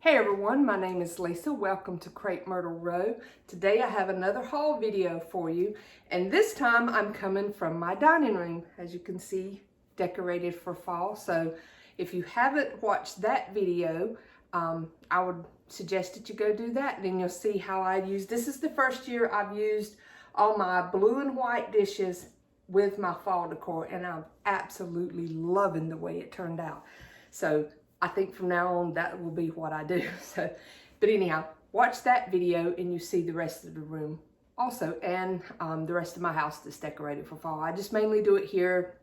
Hey everyone, my name is Lisa. Welcome to crepemyrtlerow. Today I have another haul video for you, and this time I'm coming from my dining room, as you can see, decorated for fall. So if you haven't watched that video, I would suggest that you go do that. Then you'll see how I use. This is the first year I've used all my blue and white dishes with my fall decor, and I'm absolutely loving the way it turned out. So I think from now on that will be what I do. But anyhow, watch that video and you see the rest of the room also, and the rest of my house that's decorated for fall. I just mainly do it here,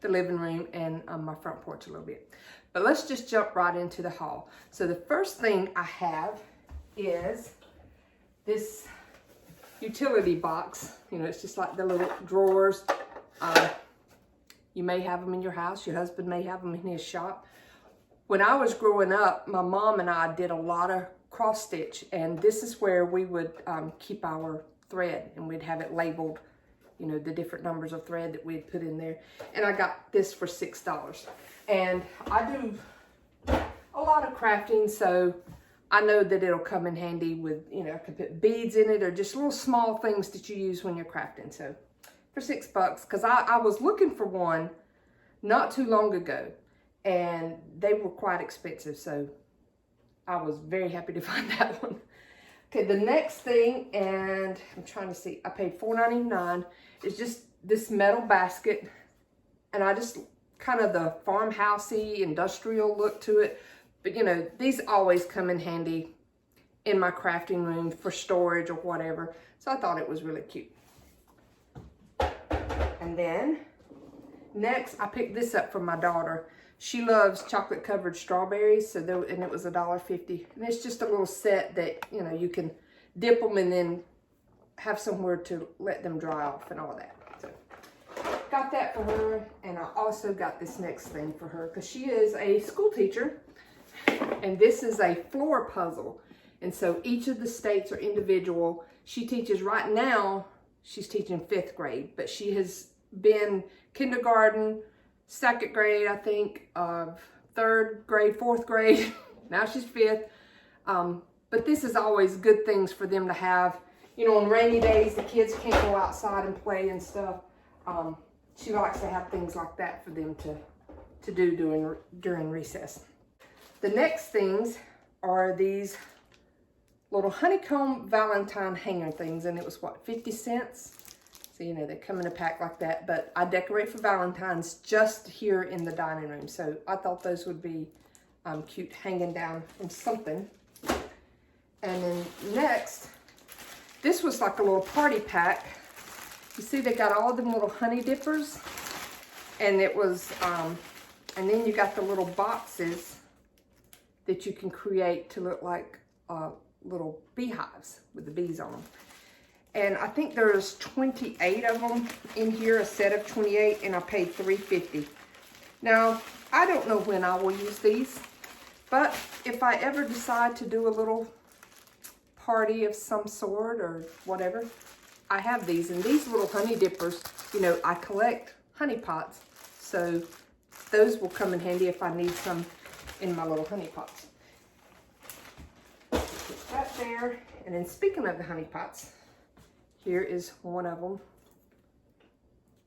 the living room, and my front porch a little bit. But let's just jump right into the haul. So the first thing I have is this utility box. You know, it's just like the little drawers. You may have them in your house. Your husband may have them in his shop. When I was growing up, my mom and I did a lot of cross stitch, and this is where we would keep our thread, and we'd have it labeled, you know, the different numbers of thread that we'd put in there. And I got this for $6. And I do a lot of crafting, so I know that it'll come in handy with, you know, I could put beads in it or just little small things that you use when you're crafting. So for $6, because I was looking for one not too long ago, and they were quite expensive, so I was very happy to find that one. Okay, the next thing, and I'm trying to see, I paid $4.99, is just this metal basket, and I just kind of the farmhousey industrial look to it. But you know, these always come in handy in my crafting room for storage or whatever, so I thought it was really cute. And then next, I picked this up for my daughter. She loves chocolate covered strawberries, and it was $1.50. And it's just a little set that, you know, you can dip them and then have somewhere to let them dry off and all that. So got that for her, and I also got this next thing for her because she is a school teacher, and this is a floor puzzle. And so each of the states are individual. She teaches right now, she's teaching 5th grade, but she has been kindergarten, 2nd grade, I think, 3rd grade, 4th grade. Now she's 5th. But this is always good things for them to have. You know, on rainy days, the kids can't go outside and play and stuff. She likes to have things like that for them to do during recess. The next things are these little honeycomb Valentine hanger things, and it was what, 50 cents? So, you know, they come in a pack like that, but I decorate for Valentine's just here in the dining room. So I thought those would be cute hanging down from something. And then next, this was like a little party pack. You see, they got all them little honey dippers, and it was, and then you got the little boxes that you can create to look like little beehives with the bees on them. And I think there's 28 of them in here, a set of 28, and I paid $3.50. Now, I don't know when I will use these, but if I ever decide to do a little party of some sort or whatever, I have these. And these little honey dippers, you know, I collect honey pots, so those will come in handy if I need some in my little honey pots. Put that there. And then speaking of the honey pots, here is one of them.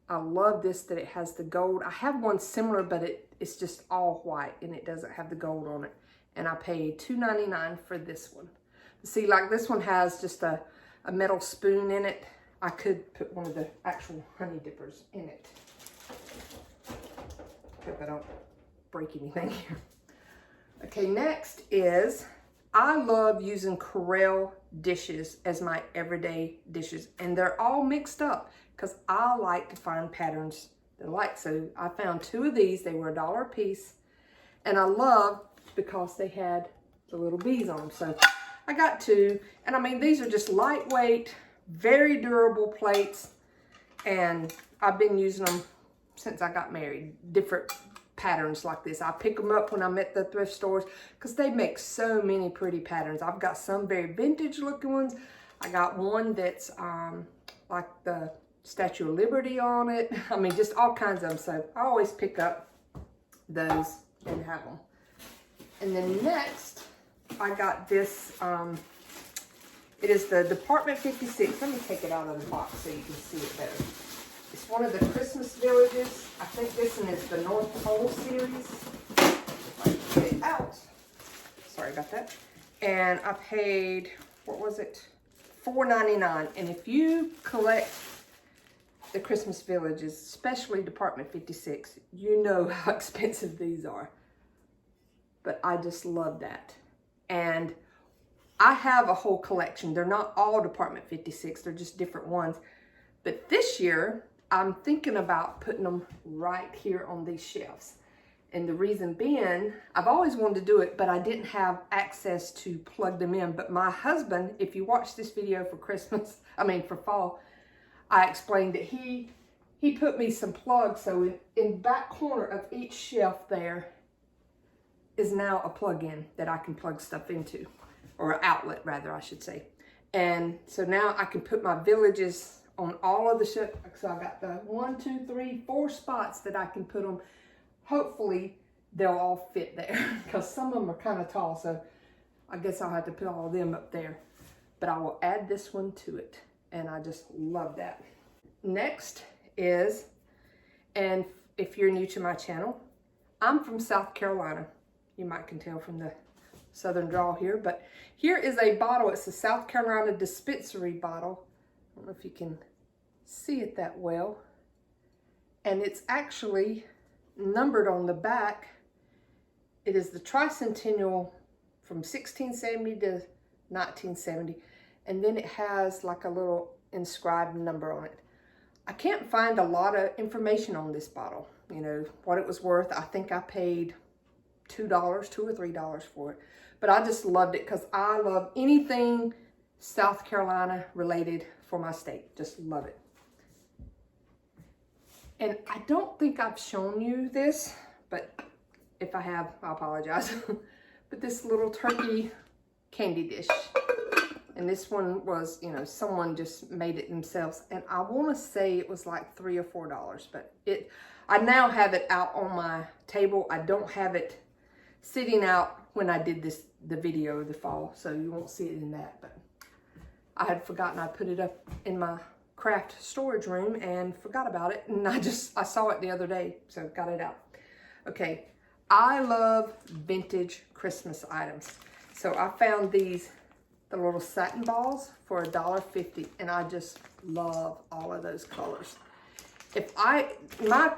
I love this, that it has the gold. I have one similar, but it's just all white and it doesn't have the gold on it. And I paid $2.99 for this one. See, like this one has just a metal spoon in it. I could put one of the actual honey dippers in it. Hope I don't break anything here. Okay, next is, I love using Corelle dishes as my everyday dishes, and they're all mixed up because I like to find patterns that I like. So I found 2 of these. They were $1 a piece, and I love because they had the little bees on them. So I got 2, and I mean, these are just lightweight, very durable plates, and I've been using them since I got married. Different patterns like this. I pick them up when I'm at the thrift stores because they make so many pretty patterns. I've got some very vintage looking ones. I got one that's like the Statue of Liberty on it. I mean, just all kinds of them. So I always pick up those and have them. And then next I got this, it is the Department 56. Let me take it out of the box so you can see it better. It's one of the Christmas villages. I think this one is the North Pole series. If I can get it out. Sorry about that. And I paid, what was it? $4.99. And if you collect the Christmas villages, especially Department 56, you know how expensive these are. But I just love that. And I have a whole collection. They're not all Department 56, they're just different ones. But this year, I'm thinking about putting them right here on these shelves. And the reason being, I've always wanted to do it, but I didn't have access to plug them in. But my husband, if you watch this video for Christmas, for fall, I explained that he put me some plugs. So in back corner of each shelf there is now a plug-in that I can plug stuff into, or an outlet rather, I should say. And so now I can put my villages on all of the shelves. So I got the 1, 2, 3, 4 spots that I can put them. Hopefully they'll all fit there because some of them are kind of tall, so I guess I'll have to put all of them up there. But I will add this one to it, and I just love that. Next is, and if you're new to my channel, I'm from South Carolina. You might can tell from the southern drawl here, but here is a bottle. It's a South Carolina dispensary bottle. I don't know if you can see it that well. And it's actually numbered on the back. It is the tricentennial from 1670 to 1970. And then it has like a little inscribed number on it. I can't find a lot of information on this bottle. You know, what it was worth. I think I paid $2 or $3 for it. But I just loved it because I love anything South Carolina related for my state. Just love it. And I don't think I've shown you this, but if I have, I apologize. But this little turkey candy dish. And this one was, you know, someone just made it themselves. And I want to say it was like $3 or $4, but I now have it out on my table. I don't have it sitting out when I did the video of the fall, so you won't see it in that. But I had forgotten I put it up in my craft storage room and forgot about it, and I saw it the other day, so got it out. Okay, I love vintage Christmas items. So I found these, the little satin balls for $1.50, and I just love all of those colors. My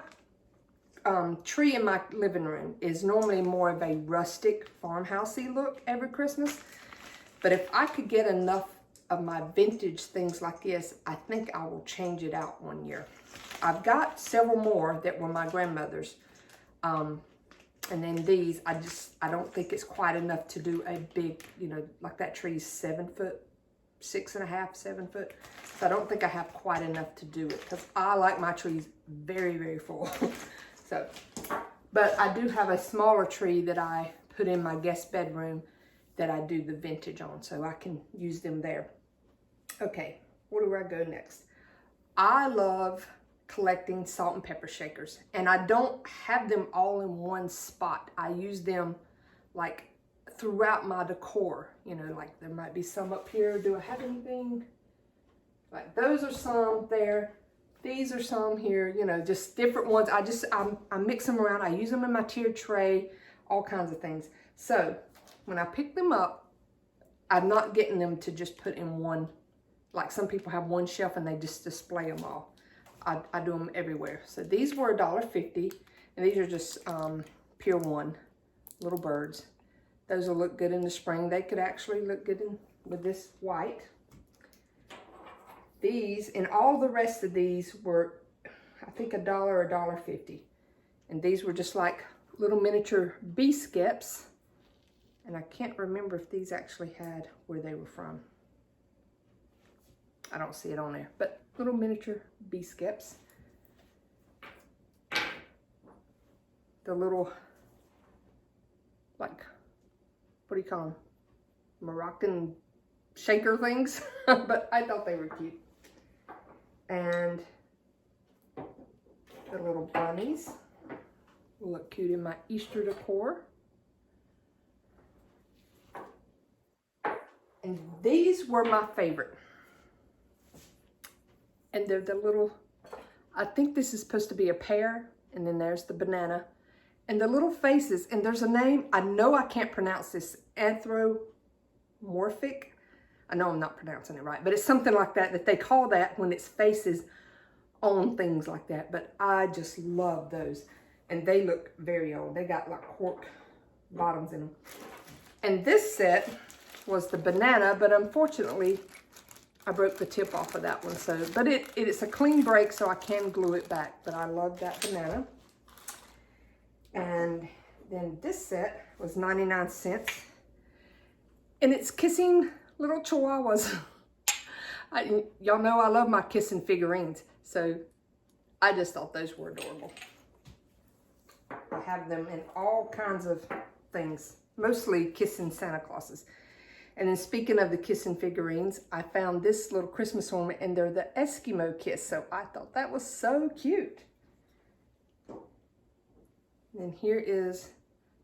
tree in my living room is normally more of a rustic farmhousey look every Christmas, but if I could get enough of my vintage things like this, I think I will change it out one year. I've got several more that were my grandmother's, and then these, I don't think it's quite enough to do a big, you know, like that tree's 7 foot, 6.5, 7 foot. So I don't think I have quite enough to do it because I like my trees very, very full. So, but I do have a smaller tree that I put in my guest bedroom that I do the vintage on, so I can use them there. Okay, where do I go next? I love collecting salt and pepper shakers, and I don't have them all in one spot. I use them like throughout my decor, you know, like there might be some up here. Do I have anything? Like those are some there. These are some here, you know, just different ones. I mix them around. I use them in my tiered tray, all kinds of things. So when I pick them up, I'm not getting them to just put in one, like some people have one shelf and they just display them all. I do them everywhere. So these were $1.50, and these are just pure one, little birds. Those will look good in the spring. They could actually look good with this white. These and all the rest of these were, I think, $1 or $1.50. And these were just like little miniature bee skips. And I can't remember if these actually had where they were from. I don't see it on there, but little miniature bee skips. The little, like, what do you call them? Moroccan shaker things. But I thought they were cute. And the little bunnies will look cute in my Easter decor. And these were my favorite. And they're the little, I think this is supposed to be a pear, and then there's the banana. And the little faces, and there's a name, I know I can't pronounce this, anthropomorphic. I know I'm not pronouncing it right, but it's something like that, that they call that when it's faces on things like that. But I just love those. And they look very old. They got like cork bottoms in them. And this set was the banana, but unfortunately, I broke the tip off of that one. So, but it's a clean break, so I can glue it back. But I love that banana. And then this set was 99 cents. And it's kissing little chihuahuas. Y'all know I love my kissing figurines. So I just thought those were adorable. I have them in all kinds of things, mostly kissing Santa Clauses. And then speaking of the kissing figurines, I found this little Christmas ornament, and they're the Eskimo kiss. So I thought that was so cute. And here is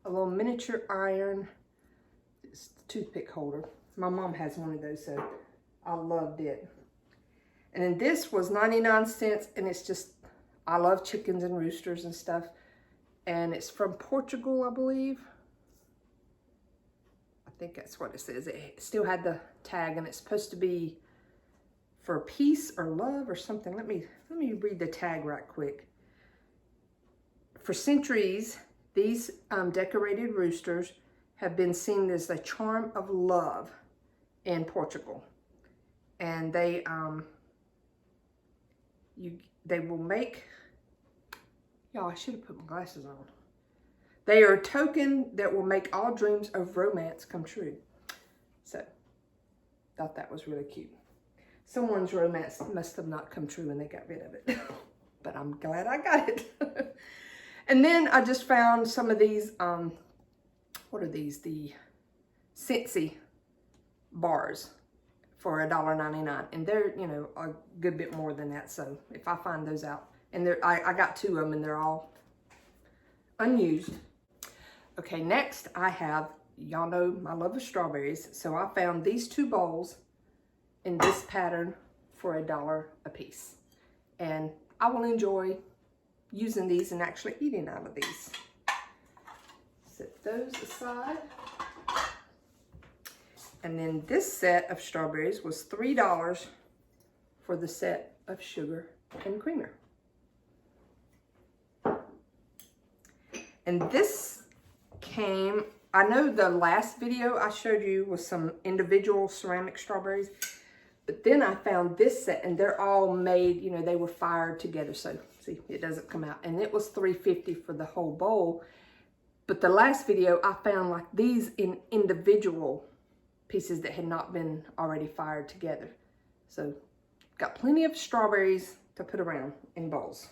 a little miniature iron. It's the toothpick holder. My mom has one of those, so I loved it. And then this was 99 cents, and it's just, I love chickens and roosters and stuff. And it's from Portugal, I believe. I think that's what it says. It still had the tag, and it's supposed to be for peace or love or something. Let me read the tag right quick. For centuries, these decorated roosters have been seen as the charm of love in Portugal. And they will make, y'all, I should have put my glasses on. They are a token that will make all dreams of romance come true. So, thought that was really cute. Someone's romance must have not come true when they got rid of it. But I'm glad I got it. And then I just found some of these, what are these? The Scentsy bars for $1.99. And they're, you know, a good bit more than that. So if I find those out, and I got 2 of them, and they're all unused. Okay, next I have, y'all know my love of strawberries. So I found these 2 bowls in this pattern for $1 a piece. And I will enjoy using these and actually eating out of these. Set those aside. And then this set of strawberries was $3 for the set of sugar and creamer. And this came, I know the last video I showed you was some individual ceramic strawberries, but then I found this set, and they're all made, you know, they were fired together. So see, it doesn't come out. And it was $3.50 for the whole bowl. But the last video, I found like these in individual pieces that had not been already fired together. So got plenty of strawberries to put around in bowls.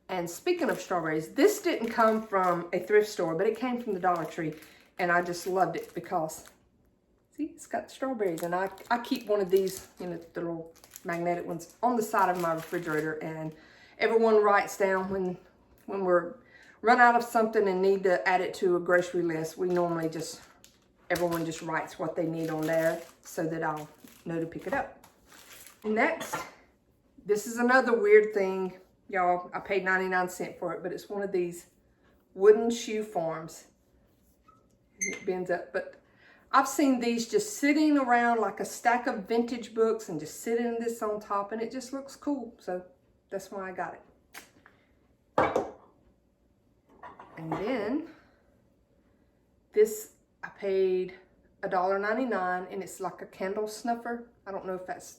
And speaking of strawberries, this didn't come from a thrift store, but it came from the Dollar Tree. And I just loved it because, see, it's got strawberries. And I keep one of these, you know, the little magnetic ones on the side of my refrigerator. And everyone writes down when we're run out of something and need to add it to a grocery list. We normally just, everyone just writes what they need on there so that I'll know to pick it up. Next, this is another weird thing. Y'all, I paid 99 cents for it, but it's one of these wooden shoe forms. It bends up, but I've seen these just sitting around like a stack of vintage books and just sitting this on top, and it just looks cool. So that's why I got it. And then this, I paid $1.99, and it's like a candle snuffer. I don't know if that's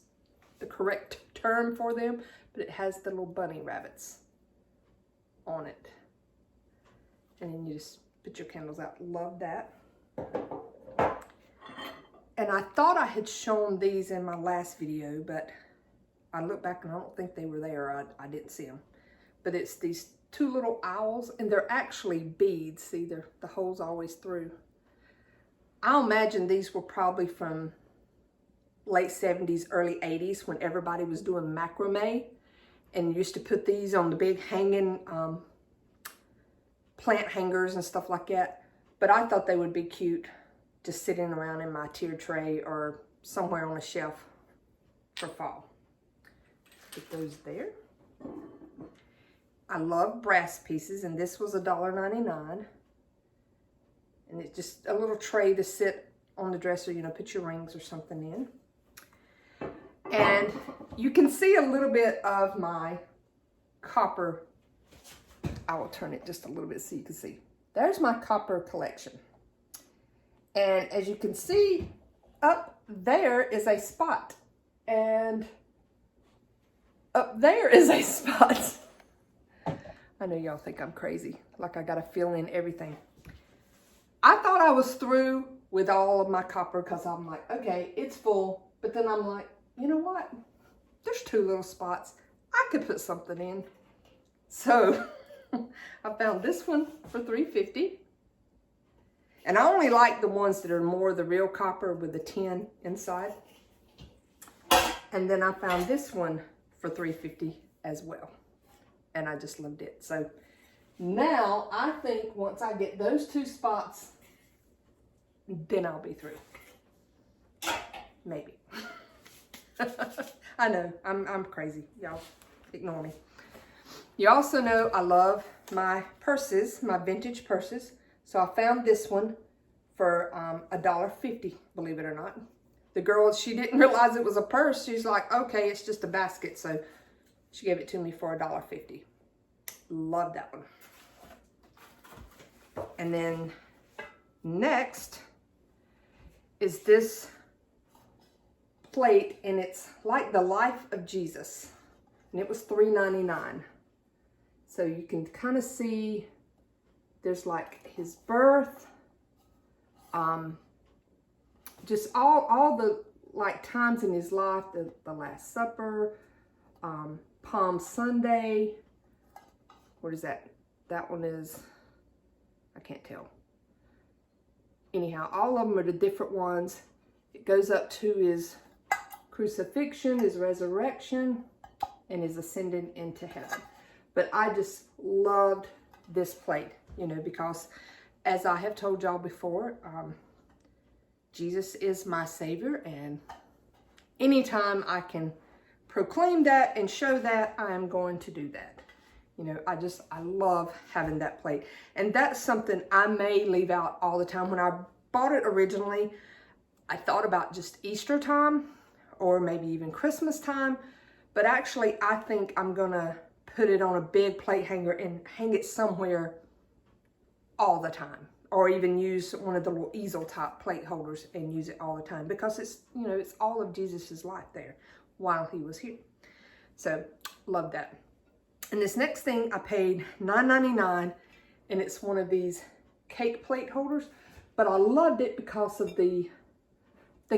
the correct term for them, but it has the little bunny rabbits on it. And then you just put your candles out. Love that. And I thought I had shown these in my last video, but I look back and I don't think they were there. I didn't see them. But it's these 2 little owls, and they're actually beads. See, the hole's always through. I'll imagine these were probably from late 70s, early 80s, when everybody was doing macrame and used to put these on the big hanging plant hangers and stuff like that. But I thought they would be cute just sitting around in my tier tray or somewhere on a shelf for fall. Put those there. I love brass pieces, and this was $1.99. And it's just a little tray to sit on the dresser, you know, put your rings or something in. And you can see a little bit of my copper. I will turn it just a little bit so you can see. There's my copper collection. And as you can see, up there is a spot. And up there is a spot. I know y'all think I'm crazy, like I gotta fill in everything. I thought I was through with all of my copper because I'm like, okay, it's full. But then I'm like, you know what? There's 2 little spots. I could put something in. So I found this one for $3.50. And I only like the ones that are more the real copper with the tin inside. And then I found this one for $3.50 as well. And I just loved it. So now I think once I get those 2 spots, then I'll be through. Maybe. I know, I'm crazy. Y'all ignore me. You also know I love my purses, my vintage purses. So I found this one for $1.50, believe it or not. The girl, she didn't realize it was a purse. She's like, okay, it's just a basket. So she gave it to me for $1.50. Love that one. And then next is this plate, and it's like the life of Jesus. And it was $3.99. So you can kind of see there's like his birth, just all the like times in his life, the Last Supper, Palm Sunday. What is that? That one is, I can't tell. Anyhow, all of them are the different ones. It goes up to his crucifixion, his resurrection, and his ascending into heaven. But I just loved this plate, you know, because as I have told y'all before, Jesus is my Savior, and anytime I can proclaim that and show that, I am going to do that. You know, I love having that plate. And that's something I may leave out all the time. When I bought it originally, I thought about just Easter time or maybe even Christmas time. But actually, I think I'm going to put it on a big plate hanger and hang it somewhere all the time. Or even use one of the little easel top plate holders and use it all the time. Because it's, you know, it's all of Jesus's life there while he was here. So, love that. And this next thing I paid $9.99, and it's one of these cake plate holders. But I loved it because of they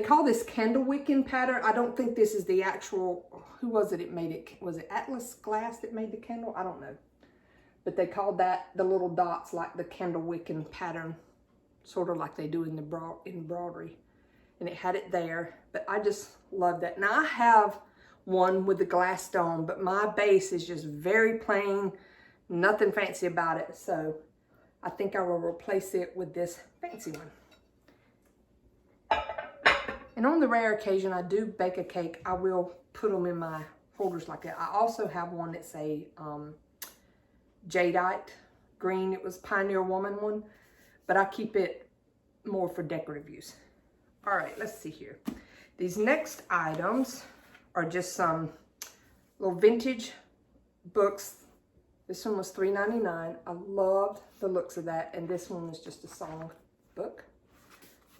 call this candle wicking pattern. I don't think this is the actual, who was it made it? Was it Atlas Glass that made the candle? I don't know. But they called that the little dots like the candle wicking pattern, sort of like they do in the embroidery. And it had it there, but I just love that. Now I have one with the glass dome, but my base is just very plain, nothing fancy about it. So I think I will replace it with this fancy one. And on the rare occasion I do bake a cake, I will put them in my holders like that. I also have one that's a jadeite green. It was Pioneer Woman one, but I keep it more for decorative use. All right, let's see here. These next items are just some little vintage books. This one was $3.99. I loved the looks of that. And this one was just a song book.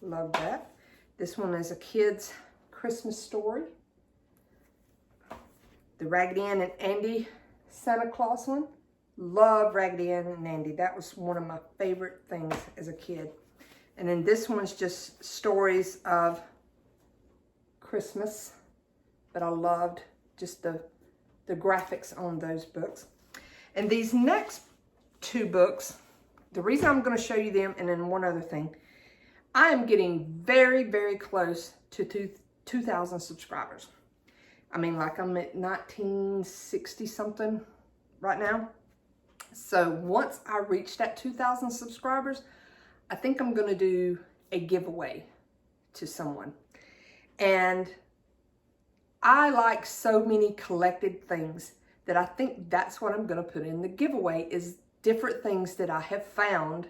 Love that. This one is a kid's Christmas story. The Raggedy Ann and Andy Santa Claus one. Love Raggedy Ann and Andy. That was one of my favorite things as a kid. And then this one's just stories of Christmas. But I loved just the graphics on those books. And these next 2 books, the reason I'm going to show you them, and then one other thing, I am getting very, very close to 2,000 subscribers. I mean, like I'm at 1960 something right now. So once I reach that 2,000 subscribers, I think I'm going to do a giveaway to someone. And I like so many collected things that I think that's what I'm going to put in the giveaway, is different things that I have found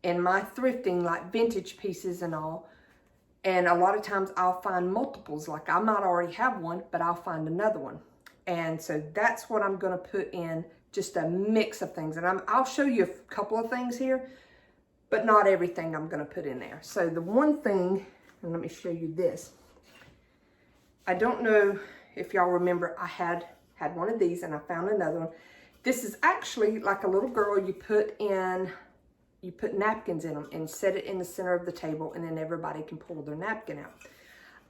in my thrifting, like vintage pieces and all. And a lot of times I'll find multiples, like I might already have one, but I'll find another one. And so that's what I'm going to put in, just a mix of things. And I'll show you a couple of things here, but not everything I'm going to put in there. So the one thing, and let me show you this. I don't know if y'all remember, I had one of these and I found another one. This is actually like a little girl. You put napkins in them and set it in the center of the table, and then everybody can pull their napkin out.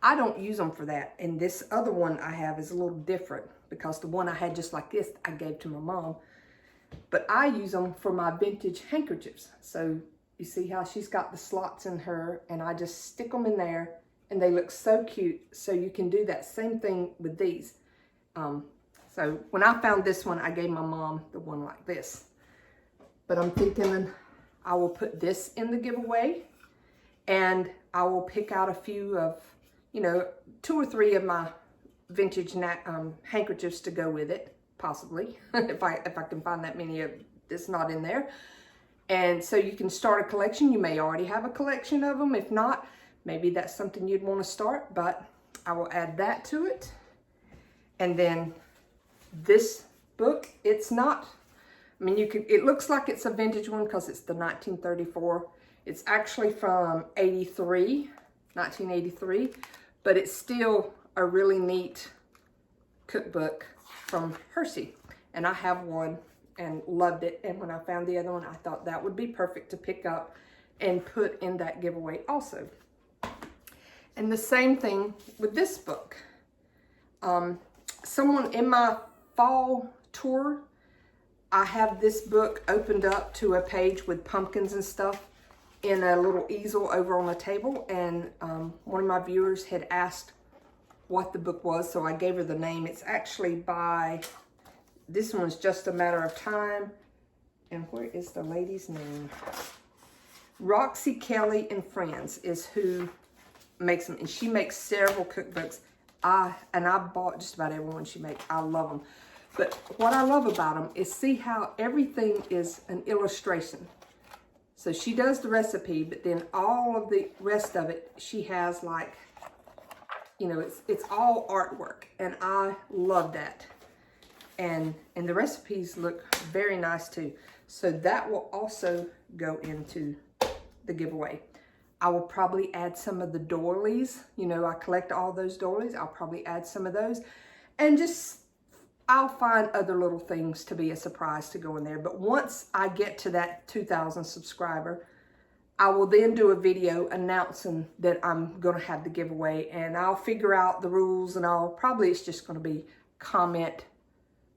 I don't use them for that. And this other one I have is a little different, because the one I had just like this, I gave to my mom. But I use them for my vintage handkerchiefs. So you see how she's got the slots in her, and I just stick them in there, and they look so cute. So you can do that same thing with these. So when I found this one, I gave my mom the one like this. But I'm thinking I will put this in the giveaway, and I will pick out a few of, 2 or 3 of my vintage handkerchiefs to go with it, possibly, if I can find that many of this not in there. And so you can start a collection. You may already have a collection of them. If not, maybe that's something you'd want to start, but I will add that to it. And then this book, it's not, it looks like it's a vintage one because it's the 1934. It's actually from 1983, but it's still a really neat cookbook from Hershey. And I have one and loved it. And when I found the other one, I thought that would be perfect to pick up and put in that giveaway also. And the same thing with this book. Someone in my fall tour, I have this book opened up to a page with pumpkins and stuff in a little easel over on the table. And one of my viewers had asked what the book was, so I gave her the name. It's actually by, this one's Just a Matter of Time. And where is the lady's name? Roxy Kelly and Friends is who makes them. And she makes several cookbooks. I bought just about every one she makes. I love them. But what I love about them is see how everything is an illustration. So she does the recipe, but then all of the rest of it, she has like, it's all artwork. And I love that. And the recipes look very nice too. So that will also go into the giveaway. I will probably add some of the doilies. I collect all those doilies. I'll probably add some of those. And I'll find other little things to be a surprise to go in there. But once I get to that 2,000 subscriber, I will then do a video announcing that I'm going to have the giveaway. And I'll figure out the rules, and probably it's just going to be comment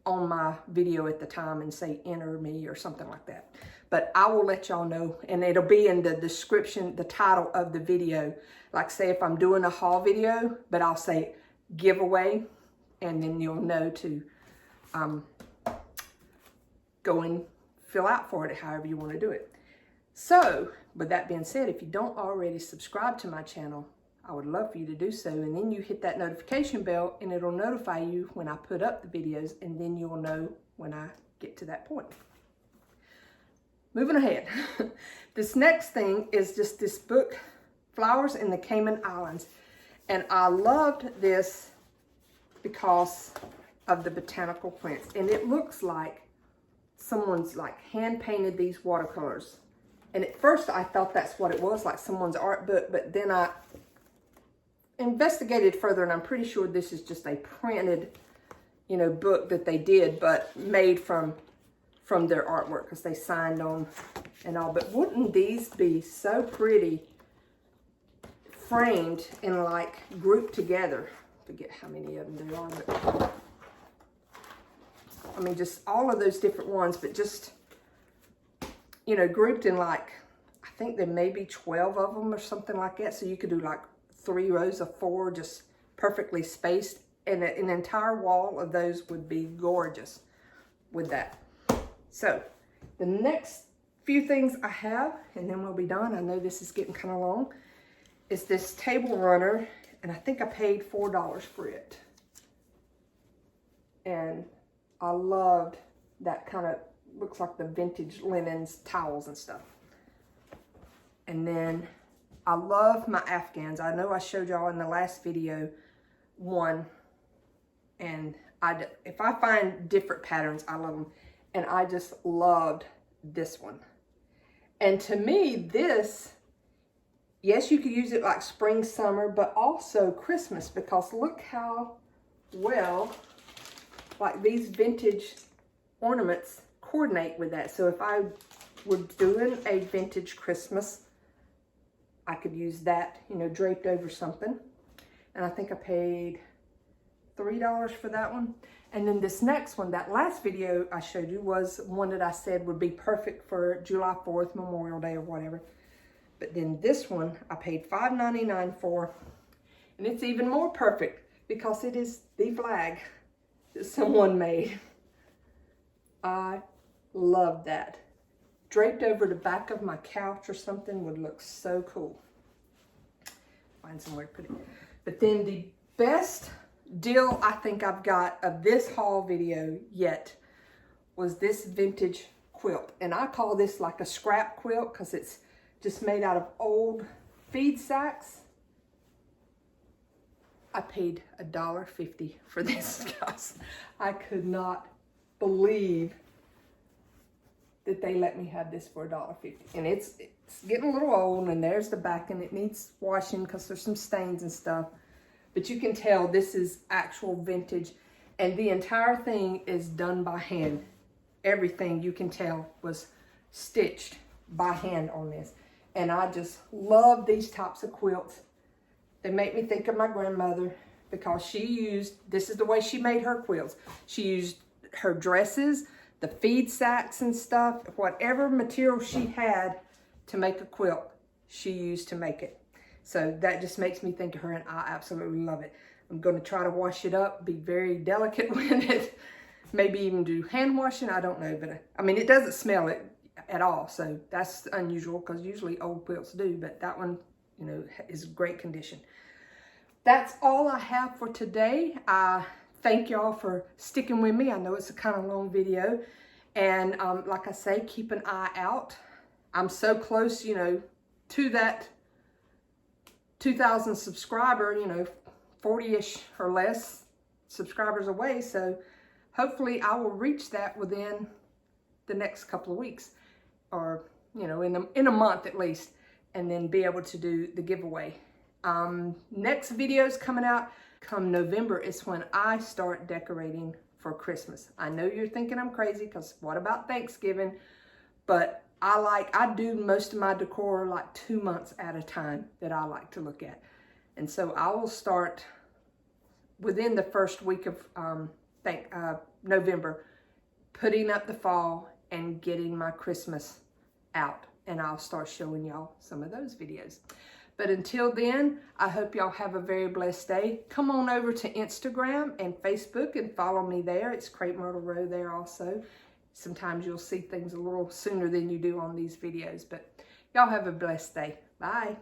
on my video at the time and say enter me or something like that. But I will let y'all know, and it'll be in the description, the title of the video. Like say if I'm doing a haul video, but I'll say giveaway, and then you'll know to go and fill out for it however you want to do it. So with that being said, if you don't already subscribe to my channel, I would love for you to do so, and then you hit that notification bell and it'll notify you when I put up the videos, and then you'll know when I get to that point. Moving ahead, this next thing is just this book, Flowers in the Cayman Islands. And I loved this because of the botanical plants. And it looks like someone's like hand painted these watercolors. And at first I thought that's what it was, like someone's art book, but then I investigated further, and I'm pretty sure this is just a printed, book that they did, but made from their artwork, because they signed on and all. But wouldn't these be so pretty framed and like grouped together? I forget how many of them there are, but just all of those different ones, but just, grouped in like, I think there may be 12 of them or something like that. So you could do like 3 rows of 4, just perfectly spaced, and an entire wall of those would be gorgeous with that. So the next few things I have, and then we'll be done. I know this is getting kind of long. It's this table runner, and I think I paid $4 for it. And I loved that kind of, looks like the vintage linens, towels and stuff. And then I love my Afghans. I know I showed y'all in the last video one, and if I find different patterns, I love them. And I just loved this one. And to me, this, yes, you could use it like spring, summer, but also Christmas, because look how well, like these vintage ornaments coordinate with that. So if I were doing a vintage Christmas, I could use that, you know, draped over something. And I think I paid $3 for that one. And then this next one, that last video I showed you was one that I said would be perfect for July 4th, Memorial Day or whatever. But then this one I paid $5.99 for. And it's even more perfect because it is the flag that someone made. I love that. Draped over the back of my couch or something would look so cool. Find somewhere to put it. But then the best deal I think I've got of this haul video yet was this vintage quilt. And I call this like a scrap quilt because it's just made out of old feed sacks. I paid $1.50 for this, guys. I could not believe that they let me have this for $1.50. And it's getting a little old, and there's the back, and it needs washing because there's some stains and stuff. But you can tell this is actual vintage, and the entire thing is done by hand. Everything, you can tell, was stitched by hand on this. And I just love these types of quilts. They make me think of my grandmother because she used, this is the way she made her quilts. She used her dresses, the feed sacks and stuff, whatever material she had to make a quilt, she used to make it. So that just makes me think of her, and I absolutely love it. I'm going to try to wash it up, be very delicate with it, maybe even do hand washing, I don't know. But I mean, it doesn't smell it at all, so that's unusual because usually old quilts do, but that one, you know, is great condition. That's all I have for today. I thank y'all for sticking with me. I know it's a kind of long video, and like I say, keep an eye out. I'm so close, you know, to that 2,000 subscriber, you know, 40-ish or less subscribers away. So hopefully I will reach that within the next couple of weeks, or, you know, in a month at least, and then be able to do the giveaway. Next video's coming out come November. It's when I start decorating for Christmas. I know you're thinking I'm crazy because what about Thanksgiving? But I do most of my decor like 2 months at a time that I like to look at. And so I will start within the first week of November, putting up the fall and getting my Christmas out. And I'll start showing y'all some of those videos. But until then, I hope y'all have a very blessed day. Come on over to Instagram and Facebook and follow me there. It's crepemyrtlerow there also. Sometimes you'll see things a little sooner than you do on these videos. But y'all have a blessed day. Bye.